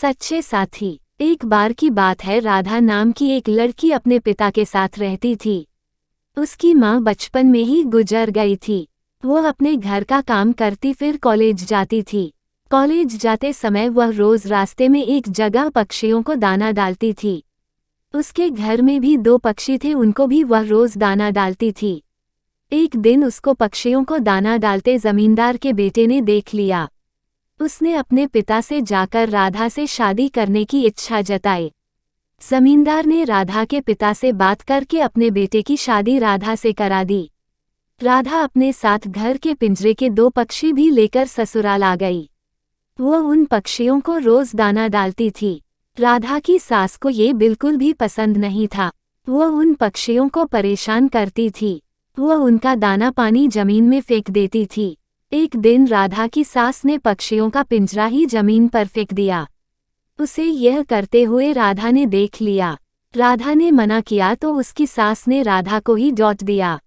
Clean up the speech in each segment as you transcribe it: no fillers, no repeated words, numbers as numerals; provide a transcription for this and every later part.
सच्चे साथी। एक बार की बात है, राधा नाम की एक लड़की अपने पिता के साथ रहती थी। उसकी माँ बचपन में ही गुजर गई थी। वो अपने घर का काम करती फिर कॉलेज जाती थी। कॉलेज जाते समय वह रोज रास्ते में एक जगह पक्षियों को दाना डालती थी। उसके घर में भी 2 पक्षी थे, उनको भी वह रोज दाना डालती थी। एक दिन उसको पक्षियों को दाना डालते जमींदार के बेटे ने देख लिया। उसने अपने पिता से जाकर राधा से शादी करने की इच्छा जताई। जमींदार ने राधा के पिता से बात करके अपने बेटे की शादी राधा से करा दी। राधा अपने साथ घर के पिंजरे के 2 पक्षी भी लेकर ससुराल आ गई। वो उन पक्षियों को रोज दाना डालती थी। राधा की सास को ये बिल्कुल भी पसंद नहीं था। वो उन पक्षियों को परेशान करती थी। वो उनका दाना पानी जमीन में फेंक देती थी। एक दिन राधा की सास ने पक्षियों का पिंजरा ही जमीन पर फेंक दिया। उसे यह करते हुए राधा ने देख लिया। राधा ने मना किया तो उसकी सास ने राधा को ही डांट दिया।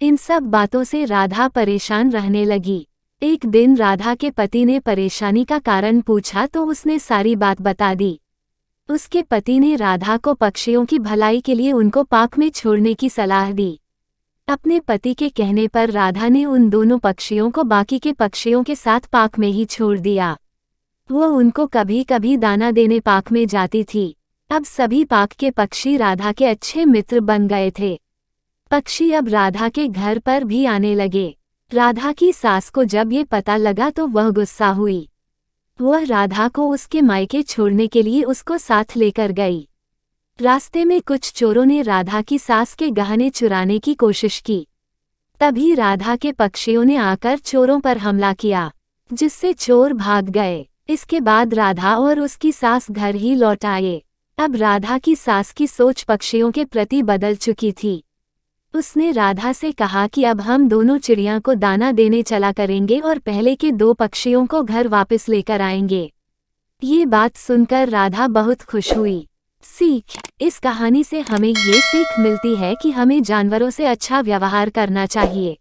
इन सब बातों से राधा परेशान रहने लगी। एक दिन राधा के पति ने परेशानी का कारण पूछा तो उसने सारी बात बता दी। उसके पति ने राधा को पक्षियों की भलाई के लिए उनको पाक में छोड़ने की सलाह दी। अपने पति के कहने पर राधा ने उन दोनों पक्षियों को बाकी के पक्षियों के साथ पाक में ही छोड़ दिया। वो उनको कभी कभी दाना देने पाक में जाती थी। अब सभी पाक के पक्षी राधा के अच्छे मित्र बन गए थे। पक्षी अब राधा के घर पर भी आने लगे। राधा की सास को जब ये पता लगा तो वह गुस्सा हुई। वह राधा को उसके मायके छोड़ने के लिए उसको साथ लेकर गई। रास्ते में कुछ चोरों ने राधा की सास के गहने चुराने की कोशिश की। तभी राधा के पक्षियों ने आकर चोरों पर हमला किया, जिससे चोर भाग गए। इसके बाद राधा और उसकी सास घर ही लौट आए। अब राधा की सास की सोच पक्षियों के प्रति बदल चुकी थी। उसने राधा से कहा कि अब हम दोनों चिड़िया को दाना देने चला करेंगे और पहले के 2 पक्षियों को घर वापस लेकर आएंगे। ये बात सुनकर राधा बहुत खुश हुई। सीख: इस कहानी से हमें ये सीख मिलती है कि हमें जानवरों से अच्छा व्यवहार करना चाहिए।